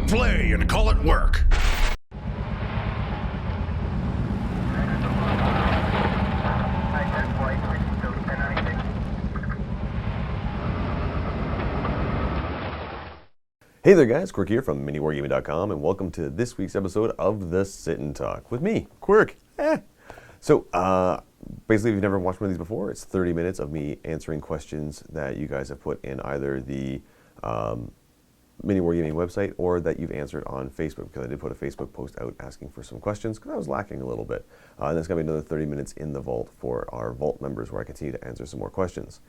Click play and call it work. Hey there guys, Quirk here from MiniWarGaming.com, and welcome to this week's episode of The Sit and Talk with me, Quirk. So, basically if you've never watched one of these before, it's 30 minutes of me answering questions that you guys have put in either the MiniWarGaming website or that you've answered on Facebook, because I did put a Facebook post out asking for some questions because I was lacking a little bit. And there's going to be another 30 minutes in the vault for our vault members where I continue to answer some more questions.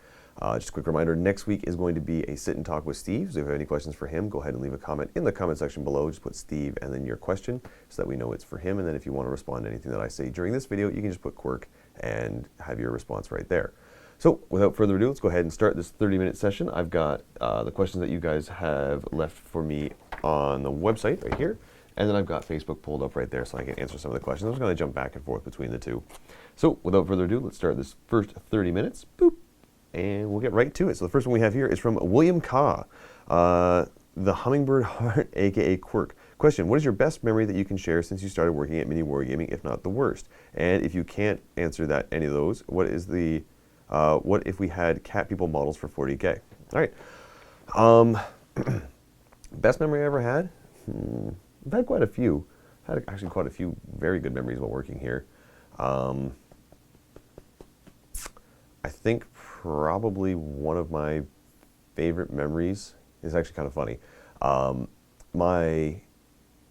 Just a quick reminder, next week is going to be a sit and talk with Steve, so if you have any questions for him, go ahead and leave a comment in the comment section below. Just put Steve and then your question so that we know it's for him, and then if you want to respond to anything that I say during this video, you can just put Quirk and have your response right there. So without further ado, let's go ahead and start this 30-minute session. I've got the questions that you guys have left for me on the website right here, and then I've got Facebook pulled up right there so I can answer some of the questions. I'm just going to jump back and forth between the two. So without further ado, let's start this first 30 minutes. Boop. And we'll get right to it. So the first one we have here is from William Ka, the Hummingbird Heart, aka Quirk. Question: what is your best memory that you can share since you started working at MiniWarGaming, if not the worst? And if you can't answer that, any of those, what is the what if we had cat people models for 40K? All right. Best memory I ever had? I've had quite a few. I've had actually quite a few very good memories while working here. I think probably one of my favorite memories is actually kind of funny. My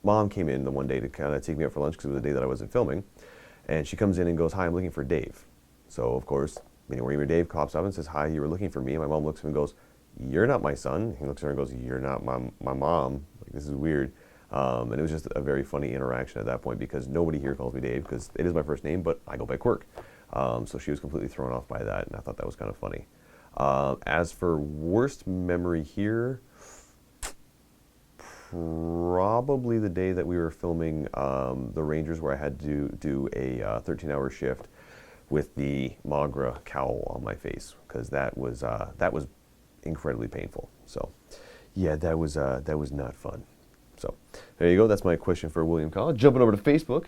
mom came in the one day to kind of take me out for lunch because it was the day that I wasn't filming, and she comes in and goes, "Hi, I'm looking for Dave." So of course, MiniWarGamer Dave pops up and says, "Hi, you were looking for me." And my mom looks at him and goes, "You're not my son." He looks at her and goes, "You're not my mom. Like, this is weird." And it was just a very funny interaction at that point because nobody here calls me Dave because it is my first name, but I go by Quirk. So she was completely thrown off by that, and I thought that was kind of funny. As for worst memory here, probably the day that we were filming the Rangers, where I had to do a 13-hour shift with the Magra cowl on my face, because that was incredibly painful. So yeah, that was not fun. So there you go. That's my question for William College. Jumping over to Facebook.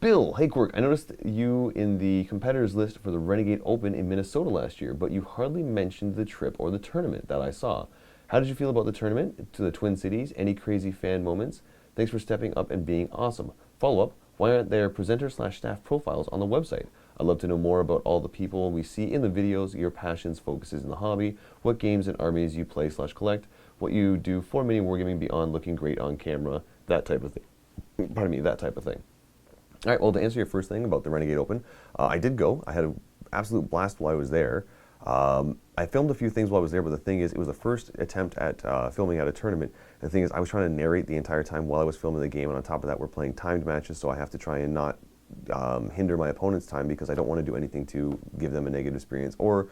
Bill, hey Quirk, I noticed you in the competitors list for the Renegade Open in Minnesota last year, but you hardly mentioned the trip or the tournament that I saw. How did you feel about the tournament to the Twin Cities? Any crazy fan moments? Thanks for stepping up and being awesome. Follow-up, why aren't there presenter/staff profiles on the website? I'd love to know more about all the people we see in the videos, your passions, focuses in the hobby, what games and armies you play/collect, what you do for MiniWarGaming beyond looking great on camera, that type of thing. Pardon me, that type of thing. All right, well, to answer your first thing about the Renegade Open, I did go. I had an absolute blast while I was there. I filmed a few things while I was there, but the thing is, it was the first attempt at filming at a tournament. And the thing is, I was trying to narrate the entire time while I was filming the game, and on top of that, we're playing timed matches, so I have to try and not hinder my opponent's time because I don't want to do anything to give them a negative experience or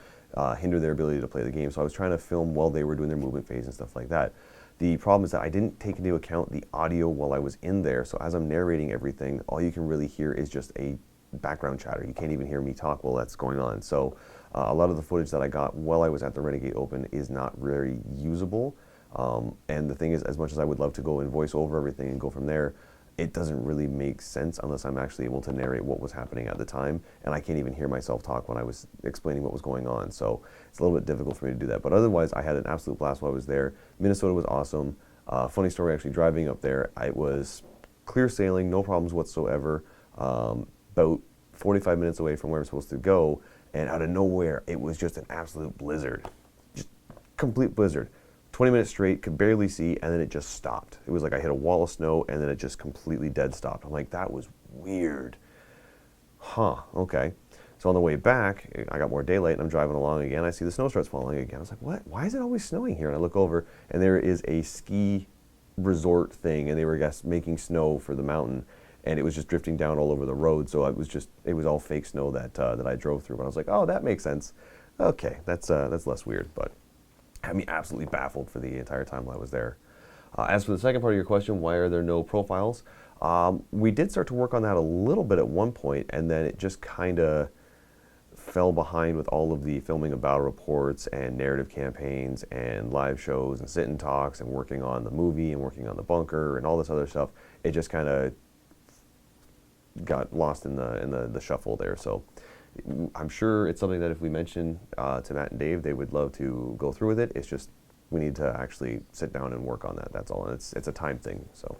hinder their ability to play the game. So I was trying to film while they were doing their movement phase and stuff like that. The problem is that I didn't take into account the audio while I was in there, so as I'm narrating everything, all you can really hear is just a background chatter. You can't even hear me talk while that's going on. So a lot of the footage that I got while I was at the Renegade Open is not very usable. And the thing is, as much as I would love to go and voice over everything and go from there, it doesn't really make sense unless I'm actually able to narrate what was happening at the time, and I can't even hear myself talk when I was explaining what was going on, so it's a little bit difficult for me to do that. But otherwise, I had an absolute blast while I was there. Minnesota was awesome. Funny story, actually, driving up there, it was clear sailing, no problems whatsoever, about 45 minutes away from where I'm supposed to go, and out of nowhere, it was just an absolute blizzard. Just complete blizzard. 20 minutes straight, could barely see, and then it just stopped. It was like I hit a wall of snow, and then it just completely dead stopped. I'm like, that was weird. Huh, okay. So on the way back, I got more daylight, and I'm driving along again. I see the snow starts falling again. I was like, what? Why is it always snowing here? And I look over, and there is a ski resort thing, and they were, I guess, making snow for the mountain, and it was just drifting down all over the road. So it was all fake snow that I drove through. But I was like, oh, that makes sense. Okay, that's less weird, but had me absolutely baffled for the entire time while I was there. As for the second part of your question, why are there no profiles? We did start to work on that a little bit at one point, and then it just kind of fell behind with all of the filming of battle reports and narrative campaigns and live shows and sit and talks and working on the movie and working on the bunker and all this other stuff. It just kind of got lost in the shuffle there. So I'm sure it's something that if we mention to Matt and Dave, they would love to go through with it. It's just we need to actually sit down and work on that. That's all. And it's a time thing. So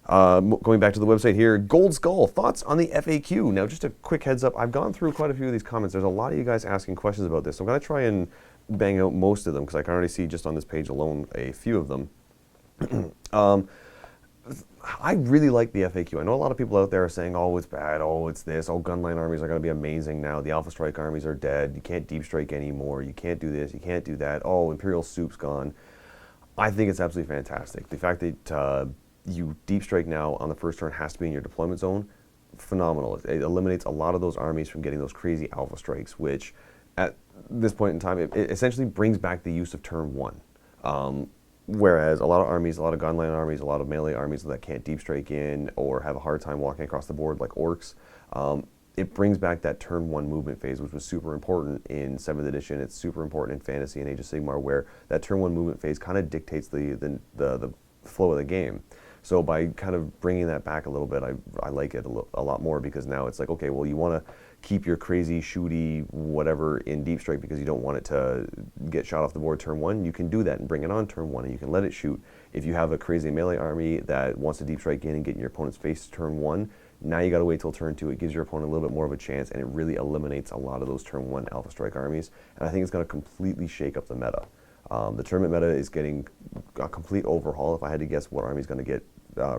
going back to the website here, Gold Skull, thoughts on the FAQ. Now, just a quick heads up. I've gone through quite a few of these comments. There's a lot of you guys asking questions about this. So I'm going to try and bang out most of them because I can already see just on this page alone a few of them. I really like the FAQ. I know a lot of people out there are saying, oh, it's bad, oh, it's this, oh, gunline armies are going to be amazing now, the Alpha Strike armies are dead, you can't deep strike anymore, you can't do this, you can't do that, oh, Imperial Soup's gone. I think it's absolutely fantastic. The fact that you deep strike now on the first turn has to be in your deployment zone, phenomenal. It eliminates a lot of those armies from getting those crazy Alpha Strikes, which at this point in time, it essentially brings back the use of turn 1. Whereas a lot of armies, a lot of gunline armies, a lot of melee armies that can't deep strike in or have a hard time walking across the board like orcs, it brings back that turn 1 movement phase, which was super important in 7th edition. It's super important in Fantasy and Age of Sigmar, where that turn 1 movement phase kind of dictates the flow of the game. So by kind of bringing that back a little bit, I like it a lot more, because now it's like, okay, well, you want to keep your crazy shooty whatever in deep strike because you don't want it to get shot off the board turn 1. You can do that and bring it on turn 1, and you can let it shoot. If you have a crazy melee army that wants to deep strike in and get in your opponent's face turn 1, now you got to wait till turn 2. It gives your opponent a little bit more of a chance, and it really eliminates a lot of those turn 1 Alpha Strike armies. And I think it's going to completely shake up the meta. The tournament meta is getting a complete overhaul. If I had to guess what army is going to get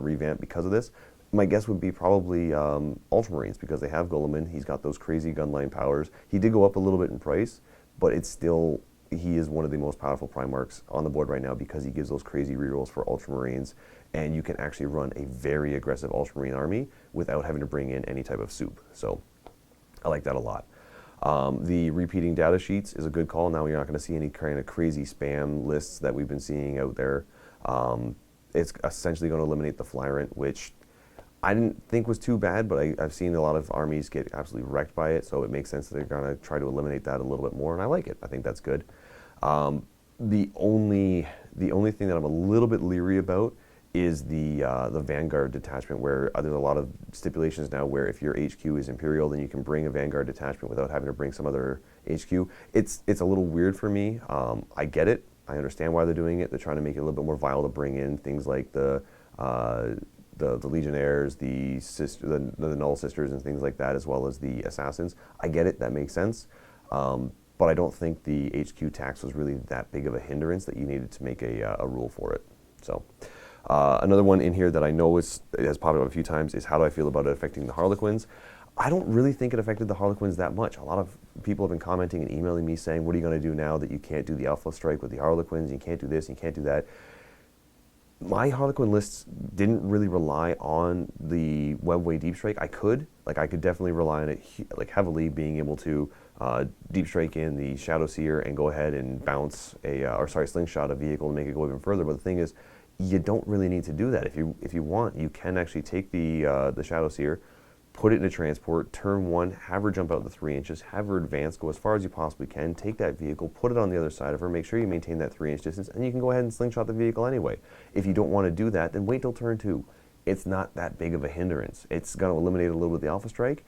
revamped because of this, my guess would be probably Ultramarines, because they have Guilliman. He's got those crazy gunline powers. He did go up a little bit in price, but it's still, he is one of the most powerful Primarchs on the board right now, because he gives those crazy rerolls for Ultramarines, and you can actually run a very aggressive Ultramarine army without having to bring in any type of soup. So I like that a lot. The repeating data sheets is a good call. Now you're not going to see any kind of crazy spam lists that we've been seeing out there. It's essentially going to eliminate the Flyrant, which I didn't think was too bad, but I've seen a lot of armies get absolutely wrecked by it, so it makes sense that they're going to try to eliminate that a little bit more, and I like it. I think that's good. The only thing that I'm a little bit leery about is the Vanguard detachment, where there's a lot of stipulations now where if your HQ is Imperial, then you can bring a Vanguard detachment without having to bring some other HQ. It's a little weird for me. I get it. I understand why they're doing it. They're trying to make it a little bit more viable to bring in things like the Legionnaires, the Null Sisters, and things like that, as well as the Assassins. I get it. That makes sense. But I don't think the HQ tax was really that big of a hindrance that you needed to make a rule for it. So another one in here that I know has popped up a few times is, how do I feel about it affecting the Harlequins? I don't really think it affected the Harlequins that much. A lot of people have been commenting and emailing me saying, what are you going to do now that you can't do the Alpha Strike with the Harlequins, you can't do this, you can't do that. My Harlequin lists didn't really rely on the Webway Deep Strike. I could definitely rely on it heavily, being able to deep strike in the Shadow Seer and go ahead and bounce slingshot a vehicle and make it go even further. But the thing is, you don't really need to do that. If you want, you can actually take the Shadow Seer, put it in a transport, turn 1, have her jump out the 3 inches, have her advance, go as far as you possibly can, take that vehicle, put it on the other side of her, make sure you maintain that 3-inch distance, and you can go ahead and slingshot the vehicle anyway. If you don't want to do that, then wait till turn 2. It's not that big of a hindrance. It's going to eliminate a little bit of the Alpha Strike,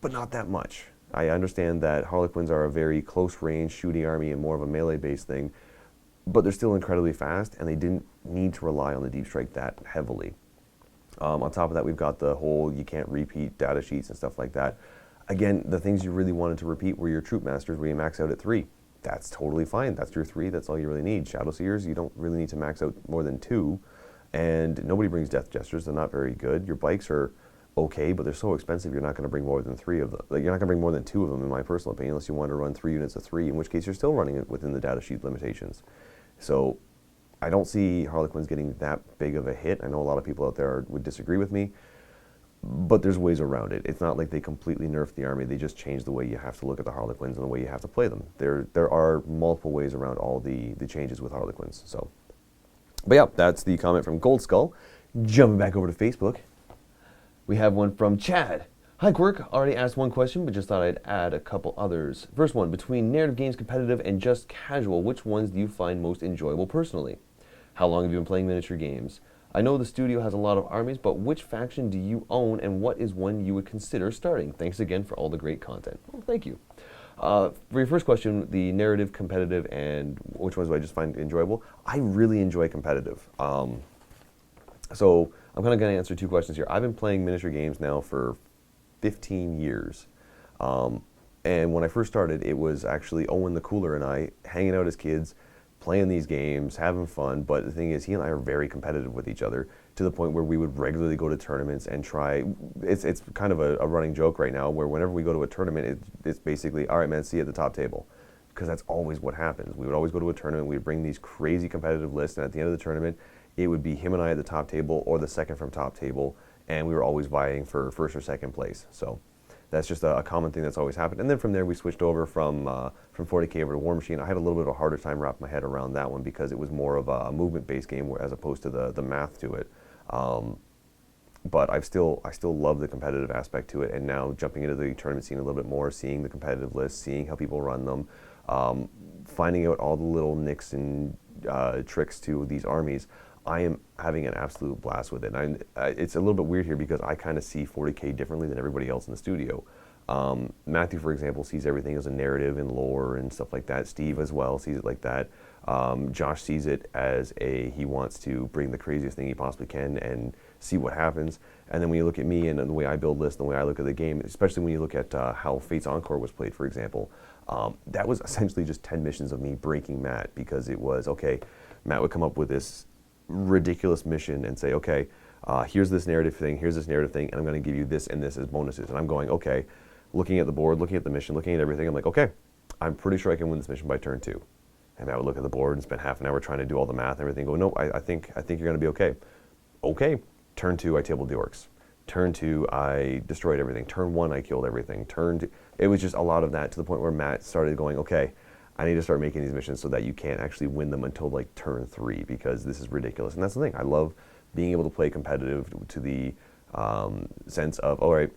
but not that much. I understand that Harlequins are a very close-range shooting army and more of a melee-based thing, but they're still incredibly fast, and they didn't need to rely on the deep strike that heavily. On top of that, we've got the whole you can't repeat data sheets and stuff like that. Again, the things you really wanted to repeat were your Troop Masters, where you max out at 3. That's totally fine. That's your 3. That's all you really need. Shadow Seers, you don't really need to max out more than 2. And nobody brings Death Jesters. They're not very good. Your bikes are okay, but they're so expensive, you're not going to bring more than 3 of them. You're not going to bring more than 2 of them, in my personal opinion, unless you want to run 3 units of 3, in which case you're still running it within the data sheet limitations. So I don't see Harlequins getting that big of a hit. I know a lot of people out there would disagree with me, but there's ways around it. It's not like they completely nerfed the army. They just changed the way you have to look at the Harlequins and the way you have to play them. There are multiple ways around all the changes with Harlequins. So, but yeah, that's the comment from Gold Skull. Jumping back over to Facebook, we have one from Chad. Hi, Quirk. Already asked one question, but just thought I'd add a couple others. First one, between narrative games, competitive, and just casual, which ones do you find most enjoyable personally? How long have you been playing miniature games? I know the studio has a lot of armies, but which faction do you own, and what is one you would consider starting? Thanks again for all the great content. Well, thank you. For your first question, the narrative, competitive, and which ones do I just find enjoyable? I really enjoy competitive. So I'm kind of going to answer two questions here. I've been playing miniature games now for 15 years. And when I first started, it was actually Owen the Cooler and I hanging out as kids, playing these games, having fun. But the thing is, he and I are very competitive with each other to the point where we would regularly go to tournaments and try. It's kind of a running joke right now where whenever we go to a tournament, it's basically, all right, man, see you at the top table. Because that's always what happens. We would always go to a tournament, we'd bring these crazy competitive lists, and at the end of the tournament, it would be him and I at the top table or the second from top table, and we were always vying for first or second place. So that's just a common thing that's always happened. And then from there, we switched over from 40K over to War Machine. I had a little bit of a harder time wrapping my head around that one because it was more of a movement-based game as opposed to the math to it. But I still love the competitive aspect to it, and now jumping into the tournament scene a little bit more, seeing the competitive lists, seeing how people run them, finding out all the little nicks and tricks to these armies. I am having an absolute blast with it. And it's a little bit weird here because I kind of see 40K differently than everybody else in the studio. Matthew, for example, sees everything as a narrative and lore and stuff like that. Steve as well sees it like that. Josh sees it as he wants to bring the craziest thing he possibly can and see what happens. And then when you look at me and the way I build lists, and the way I look at the game, especially when you look at how Fate's Encore was played, for example, that was essentially just 10 missions of me breaking Matt because it was, okay, Matt would come up with this ridiculous mission and say, okay, here's this narrative thing, and I'm going to give you this and this as bonuses. And I'm going, okay, looking at the board, looking at the mission, looking at everything, I'm like, okay, I'm pretty sure I can win this mission by turn 2. And I would look at the board and spend half an hour trying to do all the math and everything, go, no, I think you're going to be okay. Okay, turn 2, I tabled the orcs. Turn 2, I destroyed everything. Turn 1, I killed everything. Turn 2, it was just a lot of that to the point where Matt started going, okay, I need to start making these missions so that you can't actually win them until like turn 3 because this is ridiculous. And that's the thing. I love being able to play competitive to the sense of, all right,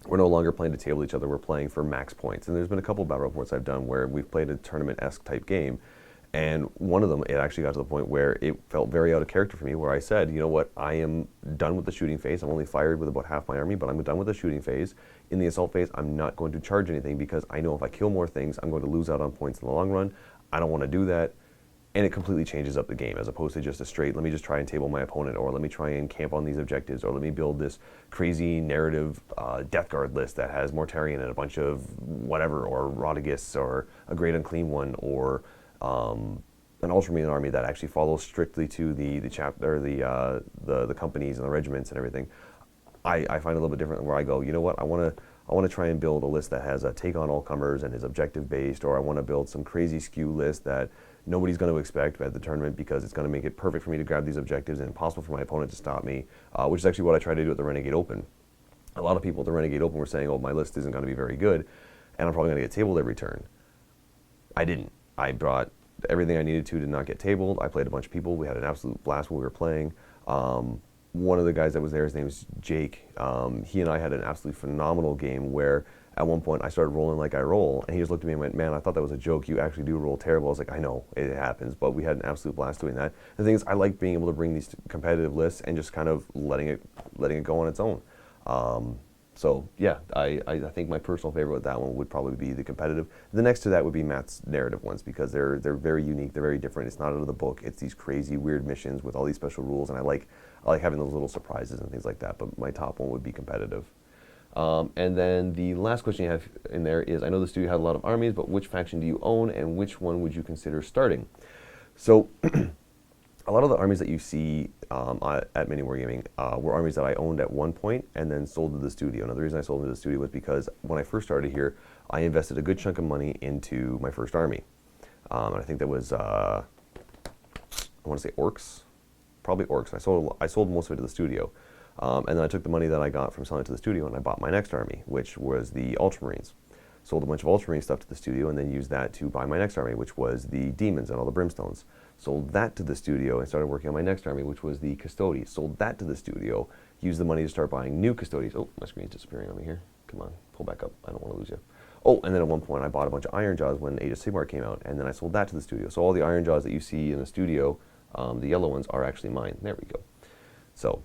we're no longer playing to table each other. We're playing for max points. And there's been a couple of battle reports I've done where we've played a tournament-esque type game. And one of them, it actually got to the point where it felt very out of character for me, where I said, you know what, I am done with the shooting phase. I'm only fired with about half my army, but I'm done with the shooting phase. In the assault phase, I'm not going to charge anything because I know if I kill more things, I'm going to lose out on points in the long run. I don't want to do that. And it completely changes up the game as opposed to just a straight, let me just try and table my opponent, or let me try and camp on these objectives, or let me build this crazy narrative Death Guard list that has Mortarion and a bunch of whatever, or Rotigus, or a Great Unclean One, or an Ultramarine army that actually follows strictly to the companies and the regiments and everything. I find it a little bit different where I go, you know what, I want to try and build a list that has a take on all comers and is objective based, or I want to build some crazy skew list that nobody's going to expect at the tournament because it's going to make it perfect for me to grab these objectives and impossible for my opponent to stop me, which is actually what I tried to do at the Renegade Open. A lot of people at the Renegade Open were saying, oh, my list isn't going to be very good, and I'm probably going to get tabled every turn. I didn't. I brought everything I needed to not get tabled. I played a bunch of people. We had an absolute blast when we were playing. One of the guys that was there, his name is Jake. He and I had an absolutely phenomenal game where at one point I started rolling like I roll, and he just looked at me and went, man, I thought that was a joke. You actually do roll terrible. I was like, I know, it happens, but we had an absolute blast doing that. The thing is, I like being able to bring these competitive lists and just kind of letting it go on its own. So yeah, I think my personal favorite with that one would probably be the competitive. The next to that would be Matt's narrative ones because they're very unique, they're very different. It's not out of the book. It's these crazy weird missions with all these special rules, and I like having those little surprises and things like that. But my top one would be competitive. And then the last question you have in there is, I know the studio had a lot of armies, but which faction do you own, and which one would you consider starting? So a lot of the armies that you see at MiniWarGaming were armies that I owned at one point and then sold to the studio. Now, the reason I sold them to the studio was because when I first started here, I invested a good chunk of money into my first army. And I think that was, I want to say orcs, probably orcs. I sold most of it to the studio. And then I took the money that I got from selling it to the studio and I bought my next army, which was the Ultramarines. Sold a bunch of Ultramarine stuff to the studio and then used that to buy my next army, which was the Demons and all the Brimstones. Sold that to the studio and started working on my next army, which was the Custodians. Sold that to the studio, use the money to start buying new custodies. Oh, my screen's disappearing on me here. Come on, pull back up. I don't want to lose you. Oh, and then at one point I bought a bunch of Iron Jaws when Age of Sigmar came out, and then I sold that to the studio. So all the Iron Jaws that you see in the studio, the yellow ones, are actually mine. There we go. So,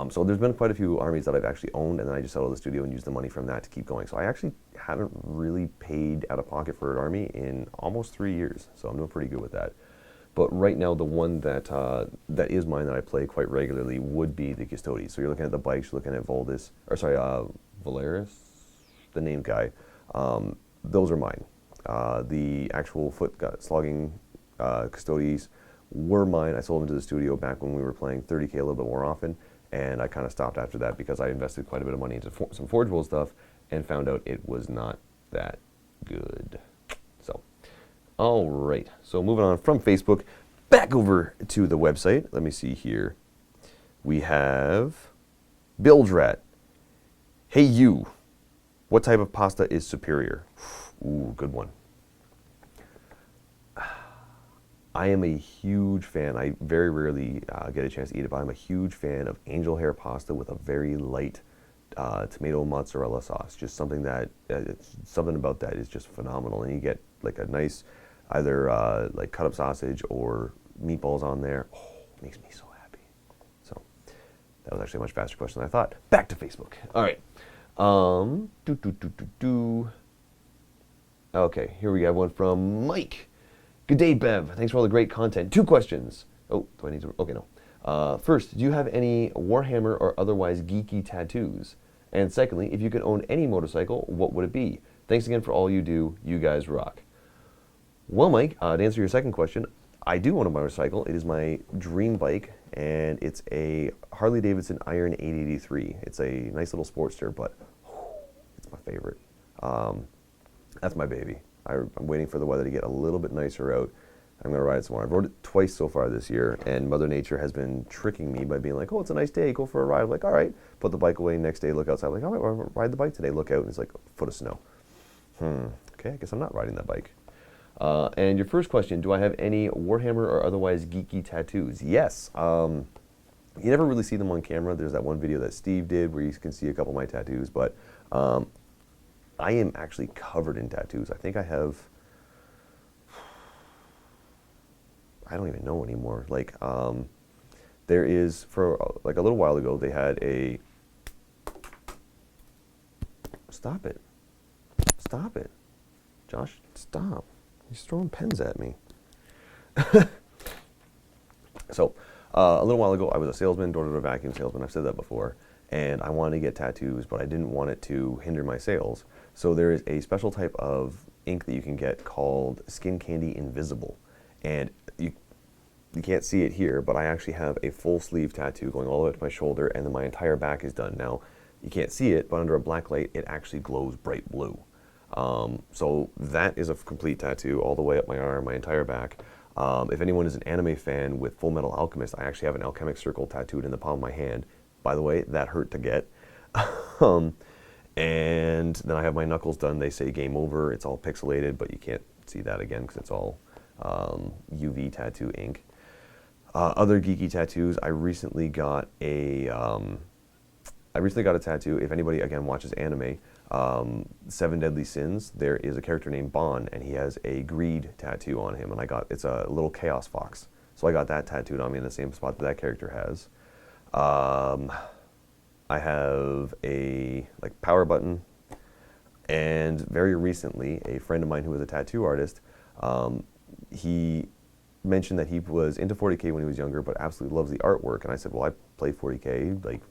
so there's been quite a few armies that I've actually owned, and then I just settled the studio and used the money from that to keep going. So I actually haven't really paid out of pocket for an army in almost 3 years. So I'm doing pretty good with that. But right now, the one that that is mine that I play quite regularly would be the Custodes. So you're looking at the bikes, you're looking at Valeris, the name guy. Those are mine. The actual foot slogging Custodes were mine. I sold them to the studio back when we were playing 30K a little bit more often, and I kind of stopped after that because I invested quite a bit of money into some Forge World stuff and found out it was not that good. So, all right. So moving on from Facebook, back over to the website. Let me see here. We have Bildrat. Hey you, what type of pasta is superior? Ooh, good one. I am a huge fan. I very rarely get a chance to eat it, but I'm a huge fan of angel hair pasta with a very light tomato mozzarella sauce. Just something that, something about that is just phenomenal. And you get like a nice, either like cut up sausage or meatballs on there. Oh, it makes me so happy. So that was actually a much faster question than I thought. Back to Facebook. All right. Okay, here we have one from Mike. Good day, Bev. Thanks for all the great content. 2 questions. Oh, do I need to? Okay, no. First, do you have any Warhammer or otherwise geeky tattoos? And secondly, if you could own any motorcycle, what would it be? Thanks again for all you do. You guys rock. Well, Mike, to answer your second question, I do own a motorcycle. It is my dream bike, and it's a Harley-Davidson Iron 883. It's a nice little Sportster, but it's my favorite. That's my baby. I'm waiting for the weather to get a little bit nicer out. I'm going to ride it some more. I've rode it twice so far this year, and Mother Nature has been tricking me by being like, oh, it's a nice day, go for a ride. I'm like, all right. Put the bike away, next day, look outside. I'm like, all right, well, ride the bike today, look out, and it's like a foot of snow. Okay, I guess I'm not riding that bike. And your first question, do I have any Warhammer or otherwise geeky tattoos? Yes. You never really see them on camera. There's that one video that Steve did where you can see a couple of my tattoos, but I am actually covered in tattoos. I think I have, I don't even know anymore. Like, there is, for like a little while ago, they had a, stop it. Stop it. Josh, stop. He's throwing pens at me. So, a little while ago, I was a salesman, door-to-door vacuum salesman. I've said that before. And I wanted to get tattoos, but I didn't want it to hinder my sales. So there is a special type of ink that you can get called Skin Candy Invisible. And you can't see it here, but I actually have a full sleeve tattoo going all the way up to my shoulder, and then my entire back is done. Now, you can't see it, but under a black light, it actually glows bright blue. So that is a complete tattoo all the way up my arm, my entire back. If anyone is an anime fan with Full Metal Alchemist, I actually have an alchemic circle tattooed in the palm of my hand. By the way, that hurt to get. And then I have my knuckles done. They say game over. It's all pixelated, but you can't see that again because it's all UV tattoo ink. Other geeky tattoos, I recently got a tattoo. If anybody, again, watches anime, Seven Deadly Sins, there is a character named Bon, and he has a greed tattoo on him, and it's a little chaos fox. So I got that tattooed on me in the same spot that character has. I have a power button, and very recently, a friend of mine who was a tattoo artist, he mentioned that he was into 40K when he was younger, but absolutely loves the artwork. And I said, well, I play 40K like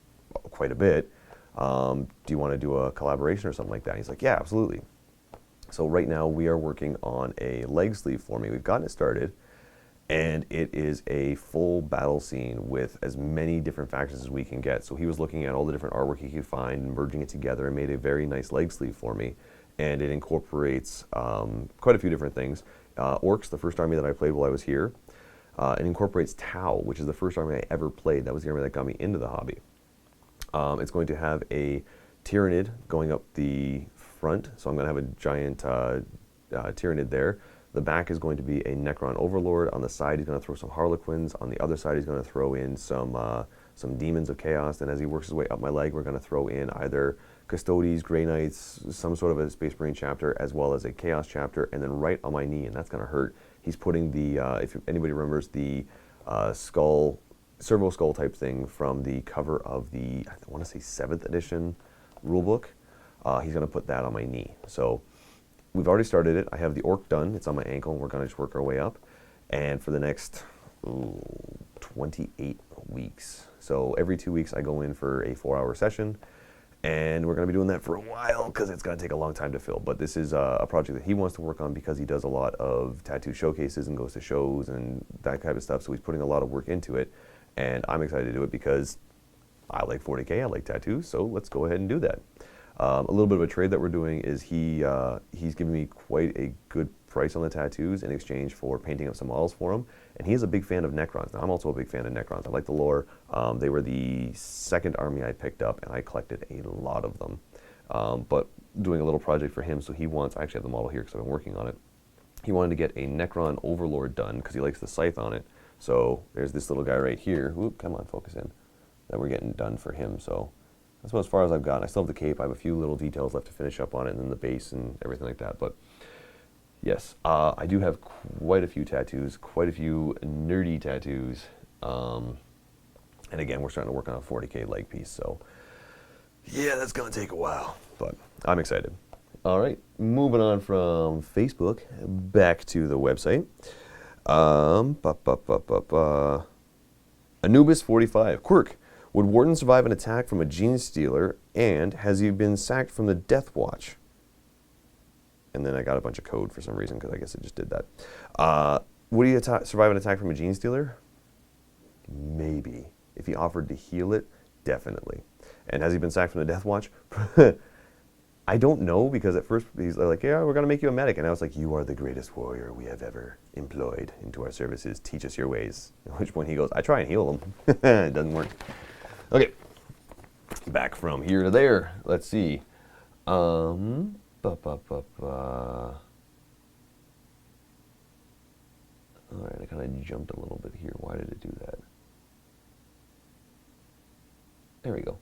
quite a bit. Do you want to do a collaboration or something like that? And he's like, yeah, absolutely. So right now we are working on a leg sleeve for me. We've gotten it started, and it is a full battle scene with as many different factions as we can get. So he was looking at all the different artwork he could find and merging it together and made a very nice leg sleeve for me. And it incorporates quite a few different things. Orcs, the first army that I played while I was here. It incorporates Tau, which is the first army I ever played. That was the army that got me into the hobby. It's going to have a Tyrannid going up the front. So I'm going to have a giant Tyrannid there. The back is going to be a Necron Overlord. On the side, he's going to throw some Harlequins. On the other side, he's going to throw in some some Demons of Chaos. And as he works his way up my leg, we're going to throw in either Custodes, Grey Knights, some sort of a Space Marine chapter, as well as a Chaos chapter, and then right on my knee, and that's going to hurt, he's putting the, if anybody remembers, the skull, servo skull type thing from the cover of the, I want to say 7th edition rulebook. He's going to put that on my knee. So we've already started it. I have the orc done. It's on my ankle, and we're going to just work our way up. And for the next 28 weeks. So every 2 weeks I go in for a 4-hour session. And we're going to be doing that for a while because it's going to take a long time to fill. But this is a project that he wants to work on because he does a lot of tattoo showcases and goes to shows and that kind of stuff. So he's putting a lot of work into it. And I'm excited to do it because I like 40K, I like tattoos, so let's go ahead and do that. A little bit of a trade that we're doing is he's giving me quite a good price on the tattoos in exchange for painting up some models for him. And he is a big fan of Necrons. Now, I'm also a big fan of Necrons. I like the lore. They were the 2nd army I picked up, and I collected a lot of them. But doing a little project for him, so he wants, I actually have the model here because I've been working on it. He wanted to get a Necron Overlord done because he likes the scythe on it. So there's this little guy right here. Whoop, come on, focus in. That we're getting done for him. So that's about as far as I've gotten. I still have the cape. I have a few little details left to finish up on it, and then the base and everything like that. But yes, I do have quite a few tattoos, quite a few nerdy tattoos. And again, we're starting to work on a 40K leg piece. So yeah, that's going to take a while, but I'm excited. All right, moving on from Facebook back to the website. Anubis45. Quirk. Would Warden survive an attack from a Gene Stealer, and has he been sacked from the Death Watch? And then I got a bunch of code for some reason, because I guess it just did that. Would he survive an attack from a Gene Stealer? Maybe. If he offered to heal it, definitely. And has he been sacked from the Death Watch? I don't know, because at first he's like, yeah, we're going to make you a medic. And I was like, you are the greatest warrior we have ever employed into our services. Teach us your ways. At which point he goes, I try and heal him. It doesn't work. Okay. Back from here to there. Let's see. All right, I kind of jumped a little bit here. Why did it do that? There we go.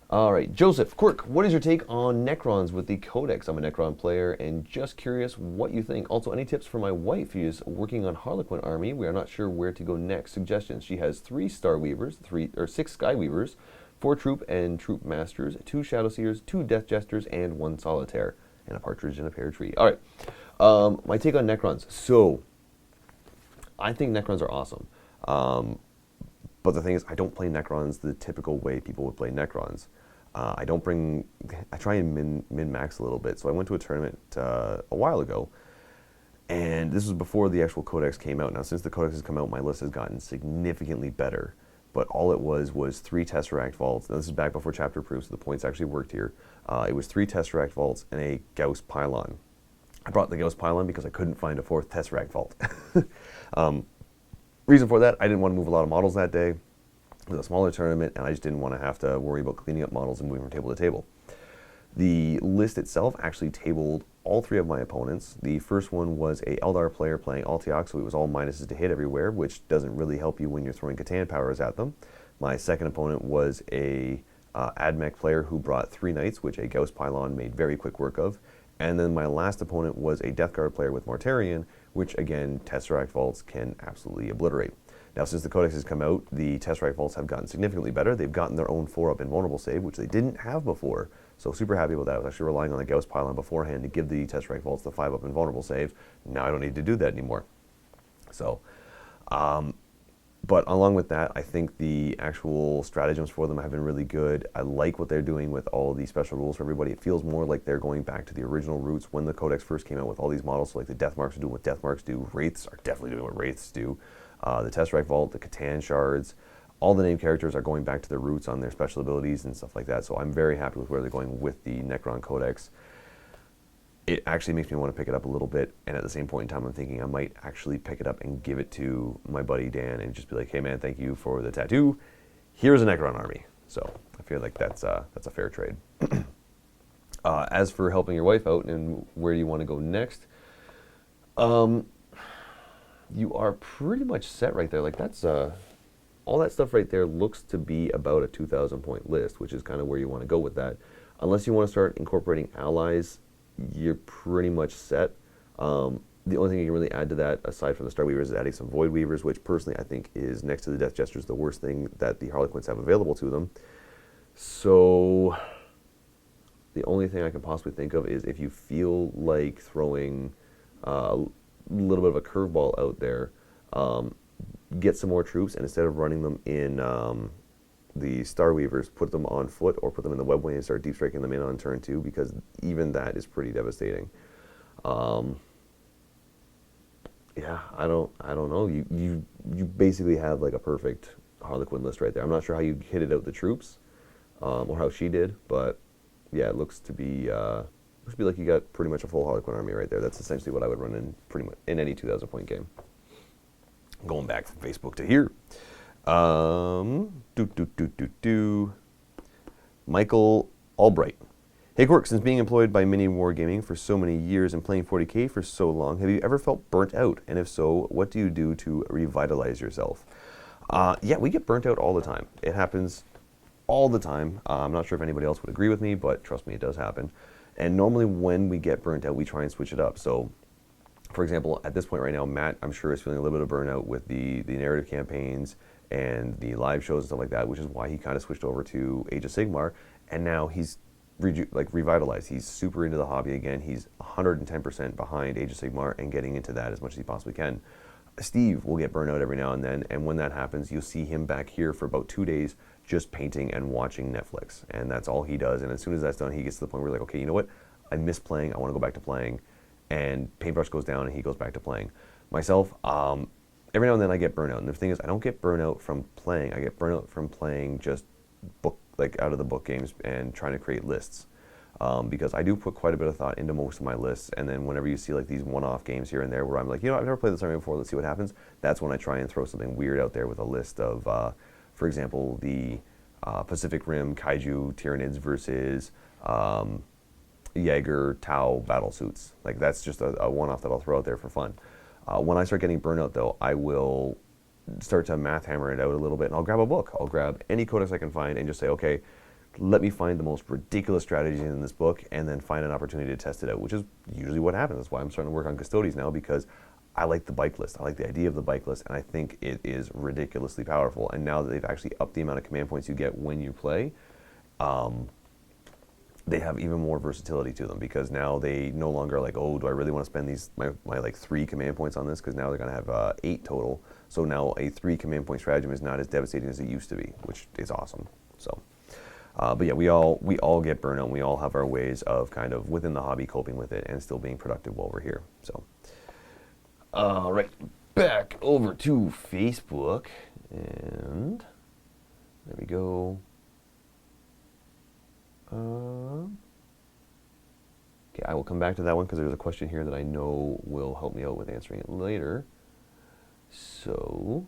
All right, Joseph, Quirk, what is your take on Necrons with the Codex? I'm a Necron player and just curious what you think. Also, any tips for my wife who is working on Harlequin Army? We are not sure where to go next. Suggestions. She has 3 Star Weavers, 6 Sky Weavers, 4 Troop and Troop Masters, 2 Shadow Seers, 2 Death Jesters, and 1 Solitaire, and a Partridge in a Pear Tree. All right, my take on Necrons. So, I think Necrons are awesome. But the thing is, I don't play Necrons the typical way people would play Necrons. I try and min-max a little bit. So I went to a tournament a while ago, and this was before the actual Codex came out. Now, since the Codex has come out, my list has gotten significantly better. But all it was 3 Tesseract Vaults. Now, this is back before Chapter Proof, so the points actually worked here. It was 3 Tesseract Vaults and a Gauss Pylon. I brought the Gauss Pylon because I couldn't find a 4th Tesseract Vault. Reason for that, I didn't want to move a lot of models that day. It was a smaller tournament, and I just didn't want to have to worry about cleaning up models and moving from table to table. The list itself actually tabled all 3 of my opponents. The first one was a Eldar player playing Altiok, so it was all minuses to hit everywhere, which doesn't really help you when you're throwing Catan powers at them. My second opponent was a Admech player who brought 3 Knights, which a Gauss Pylon made very quick work of. And then my last opponent was a Death Guard player with Mortarion, which again, Tesseract Vaults can absolutely obliterate. Now, since the Codex has come out, the Tesseract Vaults have gotten significantly better. They've gotten their own 4-up invulnerable save, which they didn't have before. So super happy about that. I was actually relying on the Gauss Pylon beforehand to give the Tesseract Vaults the 5-up invulnerable save. Now I don't need to do that anymore. So, but along with that, I think the actual stratagems for them have been really good. I like what they're doing with all the special rules for everybody. It feels more like they're going back to the original roots when the Codex first came out with all these models. So like the Death Marks are doing what Death Marks do. Wraiths are definitely doing what Wraiths do. The Tesseract Vault, the Catan Shards, all the named characters are going back to their roots on their special abilities and stuff like that. So I'm very happy with where they're going with the Necron Codex. It actually makes me want to pick it up a little bit, and at the same point in time, I'm thinking I might actually pick it up and give it to my buddy Dan and just be like, hey man, thank you for the tattoo. Here's a Necron army. So I feel like that's a fair trade. As for helping your wife out and where do you want to go next, you are pretty much set right there. Like that's all that stuff right there looks to be about a 2,000 point list, which is kind of where you want to go with that. Unless you want to start incorporating allies, you're pretty much set. The only thing you can really add to that, aside from the Star Weavers, is adding some Void Weavers, which personally I think is, next to the Death Jesters, the worst thing that the Harlequins have available to them. So the only thing I can possibly think of is if you feel like throwing a little bit of a curveball out there, get some more troops, and instead of running them in the Star Weavers, put them on foot or put them in the webway and start deep striking them in on turn 2, because even that is pretty devastating. Yeah, I don't know. You basically have like a perfect Harlequin list right there. I'm not sure how you kitted out the troops, or how she did, but yeah, it looks to be like you got pretty much a full Harlequin army right there. That's essentially what I would run in pretty much in any 2,000 point game. Going back from Facebook to here. Michael Albright. Hey Quirk, since being employed by MiniWarGaming for so many years and playing 40K for so long, have you ever felt burnt out? And if so, what do you do to revitalize yourself? Yeah, we get burnt out all the time. It happens all the time. I'm not sure if anybody else would agree with me, but trust me, it does happen. And normally when we get burnt out, we try and switch it up. So, for example, at this point right now, Matt, I'm sure, is feeling a little bit of burnout with the narrative campaigns and the live shows and stuff like that, which is why he kind of switched over to Age of Sigmar, and now he's revitalized. He's super into the hobby again. He's 110% behind Age of Sigmar and getting into that as much as he possibly can. Steve will get burnout every now and then, and when that happens, you'll see him back here for about 2 days just painting and watching Netflix, and that's all he does. And as soon as that's done, he gets to the point where he's like, okay, you know what? I miss playing. I want to go back to playing. And paintbrush goes down, and he goes back to playing. Myself, every now and then I get burnout, and the thing is, I don't get burnout from playing. I get burnout from playing just out of the book games and trying to create lists, because I do put quite a bit of thought into most of my lists. And then whenever you see like these one-off games here and there where I'm like, you know, I've never played this army before, let's see what happens, that's when I try and throw something weird out there with a list of, for example, the Pacific Rim Kaiju Tyranids versus Jaeger Tau battle suits. Like, that's just a one-off that I'll throw out there for fun. When I start getting burnout, though, I will start to math hammer it out a little bit, and I'll grab a book. I'll grab any codex I can find and just say, okay, let me find the most ridiculous strategies in this book and then find an opportunity to test it out, which is usually what happens. That's why I'm starting to work on Custodes now, because I like the bike list. I like the idea of the bike list, and I think it is ridiculously powerful. And now that they've actually upped the amount of command points you get when you play, they have even more versatility to them, because now they no longer are like, oh, do I really want to spend my like 3 command points on this? Because now they're going to have 8 total. So now a 3 command point stratagem is not as devastating as it used to be, which is awesome. So, but yeah, we all get burnout. And we all have our ways of kind of within the hobby coping with it and still being productive while we're here. So, right, back over to Facebook, and there we go. Okay, I will come back to that one because there's a question here that I know will help me out with answering it later. So,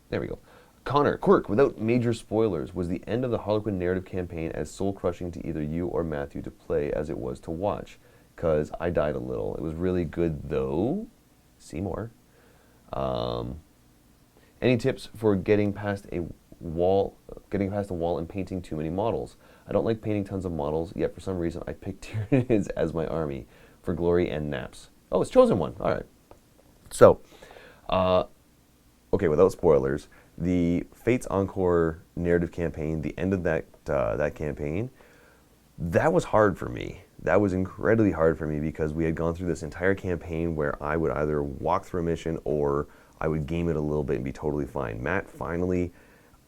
there we go. Connor, Quirk, without major spoilers, was the end of the Harlequin narrative campaign as soul-crushing to either you or Matthew to play as it was to watch? Because I died a little. It was really good, though. See more. Any tips for getting past a wall and painting too many models? I don't like painting tons of models, yet for some reason I picked Tyranids as my army for glory and naps. Oh, it's chosen one. All right. So, okay, without spoilers, the Fates Encore narrative campaign, the end of that campaign, that was hard for me. That was incredibly hard for me because we had gone through this entire campaign where I would either walk through a mission or I would game it a little bit and be totally fine. Matt finally,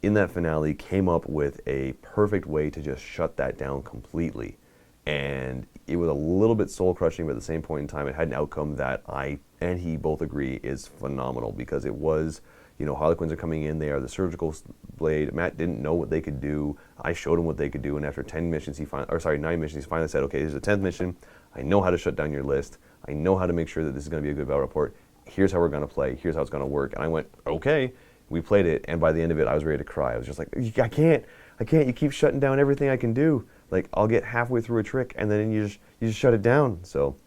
in that finale, came up with a perfect way to just shut that down completely. And it was a little bit soul-crushing, but at the same point in time, it had an outcome that I and he both agree is phenomenal, because it was, you know, Harlequins are coming in, they are the surgical blade. Matt didn't know what they could do. I showed him what they could do, and after 9 missions, he finally said, okay, here's a 10th mission. I know how to shut down your list. I know how to make sure that this is going to be a good battle report. Here's how we're going to play. Here's how it's going to work. And I went, okay. We played it, and by the end of it, I was ready to cry. I was just like, I can't. You keep shutting down everything I can do. Like, I'll get halfway through a trick, and then you just shut it down. So,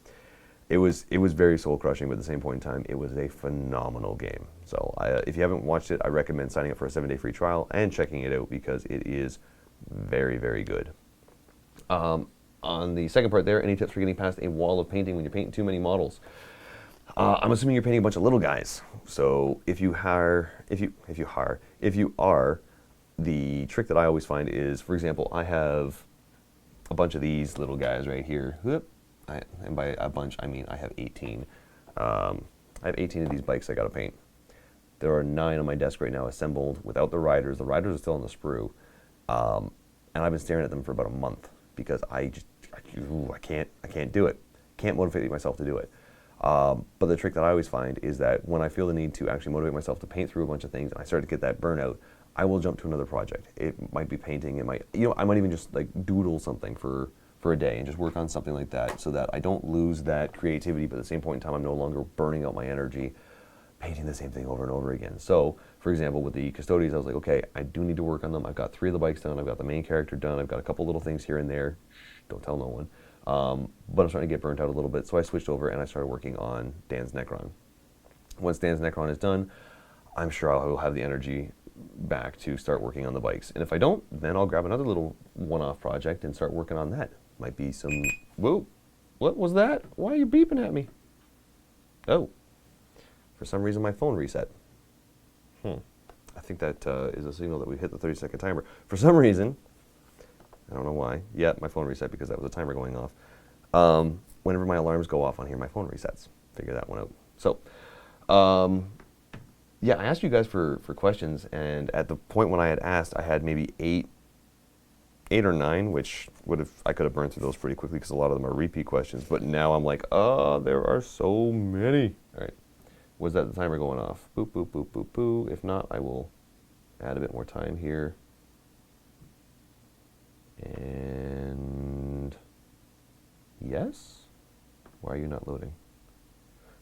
it was very soul crushing, but at the same point in time, it was a phenomenal game. So if you haven't watched it, I recommend signing up for a 7-day free trial and checking it out because it is very, very good. On the second part there, any tips for getting past a wall of painting when you're painting too many models? I'm assuming you're painting a bunch of little guys. So if you are, the trick that I always find is, for example, I have a bunch of these little guys right here. And by a bunch, I mean I have 18. I have 18 of these bikes I got to paint. There are 9 on my desk right now assembled without the riders. The riders are still on the sprue. And I've been staring at them for about a month because I can't do it. Can't motivate myself to do it. But the trick that I always find is that when I feel the need to actually motivate myself to paint through a bunch of things and I start to get that burnout, I will jump to another project. It might be painting. It might, I might even just like doodle something for a day and just work on something like that so that I don't lose that creativity, but at the same point in time, I'm no longer burning out my energy painting the same thing over and over again. So, for example, with the Custodians, I was like, okay, I do need to work on them. I've got 3 of the bikes done. I've got the main character done. I've got a couple little things here and there. Don't tell no one. But I'm starting to get burnt out a little bit, so I switched over and I started working on Dan's Necron. Once Dan's Necron is done, I'm sure I will have the energy back to start working on the bikes. And if I don't, then I'll grab another little one-off project and start working on that. Might be some... Whoa! What was that? Why are you beeping at me? Oh. For some reason, my phone reset. I think that is a signal that we hit the 30-second timer. For some reason, I don't know why. Yeah, my phone reset because that was a timer going off. Whenever my alarms go off on here, my phone resets. Figure that one out. So, yeah, I asked you guys for questions, and at the point when I had asked, I had maybe 8 or 9, which I could have burned through those pretty quickly because a lot of them are repeat questions. But now I'm like, oh, there are so many. All right. Was that the timer going off? Boop, boop, boop, boop, boop. If not, I will add a bit more time here. And yes? Why are you not loading?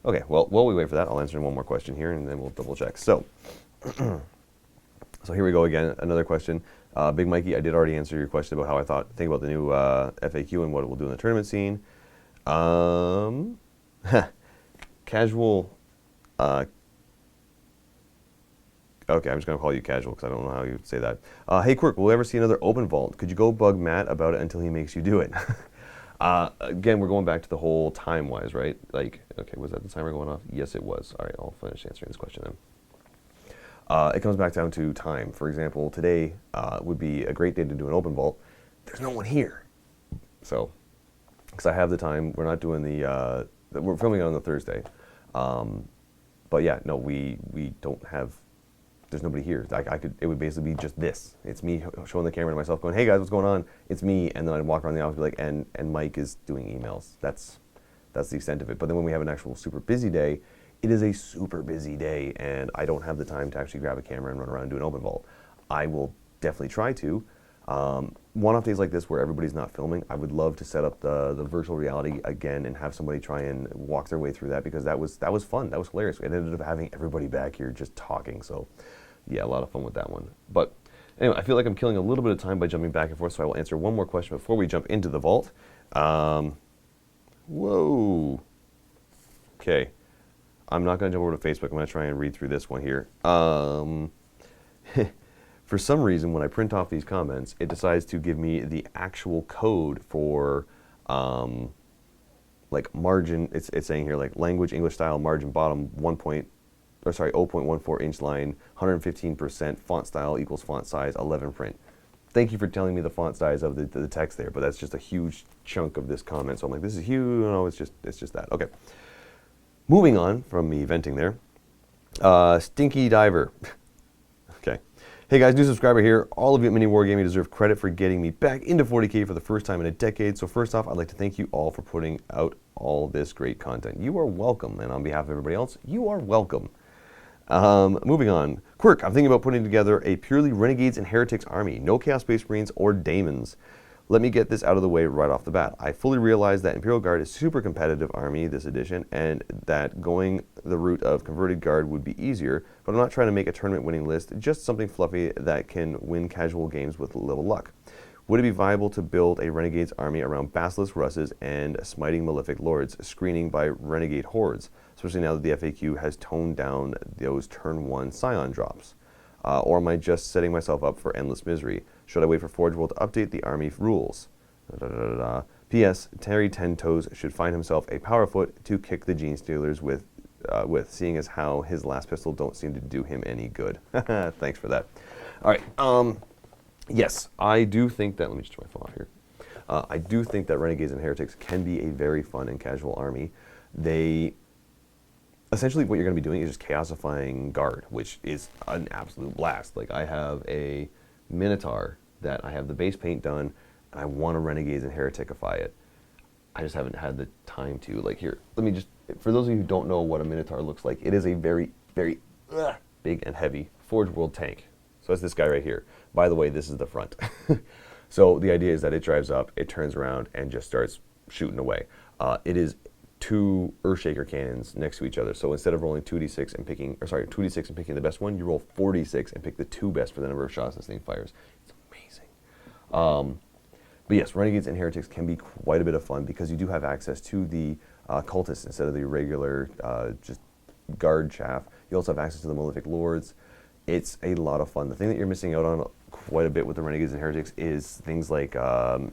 Okay, well, while we wait for that, I'll answer one more question here, and then we'll double check. So, so here we go again. Another question. Big Mikey, I did already answer your question about how I think about the new FAQ and what it will do in the tournament scene. Casual. Okay, I'm just going to call you Casual because I don't know how you would say that. Hey, Quirk, will we ever see another open vault? Could you go bug Matt about it until he makes you do it? Again, we're going back to the whole time-wise, right? Like, okay, was that the timer going off? Yes, it was. All right, I'll finish answering this question then. It comes back down to time. For example, today would be a great day to do an open vault. There's no one here. So, because I have the time, we're not doing we're filming it on the Thursday. But yeah, no, we don't have, there's nobody here. It would basically be just this. It's me showing the camera to myself going, hey guys, what's going on? It's me. And then I'd walk around the office and be like, and Mike is doing emails. That's the extent of it. But then when we have an actual super busy day, it is a super busy day, and I don't have the time to actually grab a camera and run around and do an open vault. I will definitely try to. One-off days like this where everybody's not filming, I would love to set up the virtual reality again and have somebody try and walk their way through that because that was fun. That was hilarious. It ended up having everybody back here just talking. So, yeah, a lot of fun with that one. But anyway, I feel like I'm killing a little bit of time by jumping back and forth, so I will answer one more question before we jump into the vault. Whoa. Okay. I'm not going to jump over to Facebook. I'm going to try and read through this one here. For some reason, when I print off these comments, it decides to give me the actual code for, like margin. It's saying here like language, English style, margin bottom 0.14 inch line, 115% font style equals font size 11 print. Thank you for telling me the font size of the text there, but that's just a huge chunk of this comment. So I'm like, this is huge. No, it's just that. Okay. Moving on from me venting there, Stinky Diver. Okay. Hey guys, new subscriber here. All of you at MiniWarGaming deserve credit for getting me back into 40K for the first time in a decade. So first off, I'd like to thank you all for putting out all this great content. You are welcome. And on behalf of everybody else, you are welcome. Moving on. Quirk, I'm thinking about putting together a purely Renegades and Heretics army. No Chaos Space Marines or Daemons. Let me get this out of the way right off the bat. I fully realize that Imperial Guard is a super competitive army this edition, and that going the route of Converted Guard would be easier, but I'm not trying to make a tournament winning list, just something fluffy that can win casual games with a little luck. Would it be viable to build a Renegade's army around Basilisk Russes and Smiting Malefic Lords, screening by Renegade Hordes, especially now that the FAQ has toned down those turn 1 Scion drops? Or am I just setting myself up for endless misery? Should I wait for Forge World to update the army rules? P.S. Terry Tentoes should find himself a Powerfoot to kick the Gene Stealers with seeing as how his last pistol don't seem to do him any good. Thanks for that. All right. Yes, I do think that, let me just turn my phone off here. I do think that Renegades and Heretics can be a very fun and casual army. They, essentially what you're going to be doing is just chaosifying Guard, which is an absolute blast. Like, I have a Minotaur that I have the base paint done, and I want to Renegades and Hereticify it. I just haven't had the time to. Like, here, let me just, for those of you who don't know what a Minotaur looks like, it is a very, very big and heavy Forge World tank. So that's this guy right here. By the way, this is the front. So the idea is that it drives up, it turns around, and just starts shooting away. It is 2 Earthshaker cannons next to each other. So instead of rolling 2d6 and picking, or sorry, 2d6 and picking the best one, you roll 4d6 and pick the 2 best for the number of shots this thing fires. It's amazing. But yes, Renegades and Heretics can be quite a bit of fun because you do have access to the cultists instead of the regular just Guard chaff. You also have access to the Malefic Lords. It's a lot of fun. The thing that you're missing out on quite a bit with the Renegades and Heretics is things like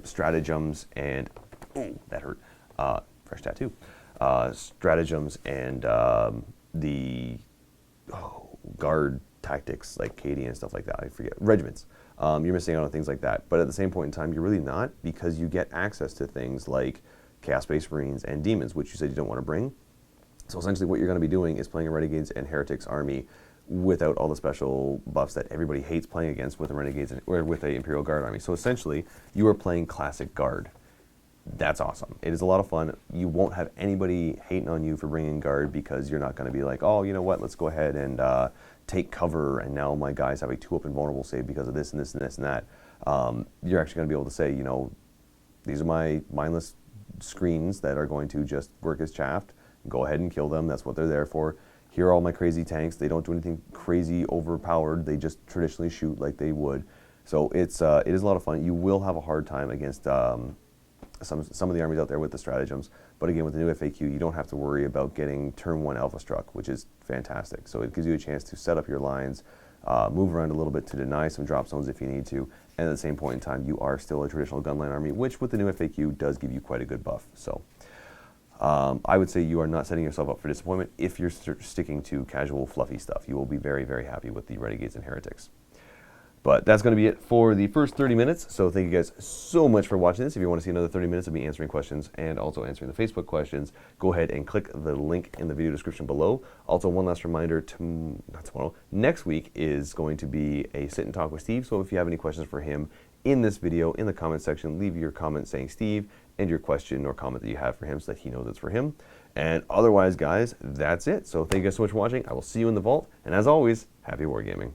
stratagems and, ooh, that hurt, fresh tattoo. Stratagems and the Guard tactics like Katie and stuff like that. I forget. Regiments. You're missing out on things like that. But at the same point in time, you're really not, because you get access to things like Chaos Space Marines and Demons, which you said you don't want to bring. So essentially what you're going to be doing is playing a Renegades and Heretics army without all the special buffs that everybody hates playing against with the Renegades or with a Imperial Guard army. So essentially, you are playing classic Guard. That's awesome. It is a lot of fun. You won't have anybody hating on you for bringing Guard because you're not going to be like, oh, you know what, let's go ahead and take cover, and now my guys have a 2-up invulnerable save because of this and this and this and that. You're actually going to be able to say, you know, these are my mindless screens that are going to just work as chaffed. Go ahead and kill them. That's what they're there for. Here are all my crazy tanks. They don't do anything crazy overpowered. They just traditionally shoot like they would. So it is a lot of fun. You will have a hard time against some of the armies out there with the stratagems. But again, with the new FAQ, you don't have to worry about getting turn 1 alpha struck, which is fantastic. So it gives you a chance to set up your lines, move around a little bit to deny some drop zones if you need to. And at the same point in time, you are still a traditional gunline army, which with the new FAQ does give you quite a good buff. So I would say you are not setting yourself up for disappointment if you're sticking to casual, fluffy stuff. You will be very, very happy with the Renegades and Heretics. But that's going to be it for the first 30 minutes. So thank you guys so much for watching this. If you want to see another 30 minutes of me answering questions and also answering the Facebook questions, go ahead and click the link in the video description below. Also, one last reminder, not tomorrow, next week is going to be a sit and talk with Steve. So if you have any questions for him in this video, in the comment section, leave your comment saying Steve and your question or comment that you have for him so that he knows it's for him. And otherwise, guys, that's it. So thank you guys so much for watching. I will see you in the vault. And as always, happy wargaming.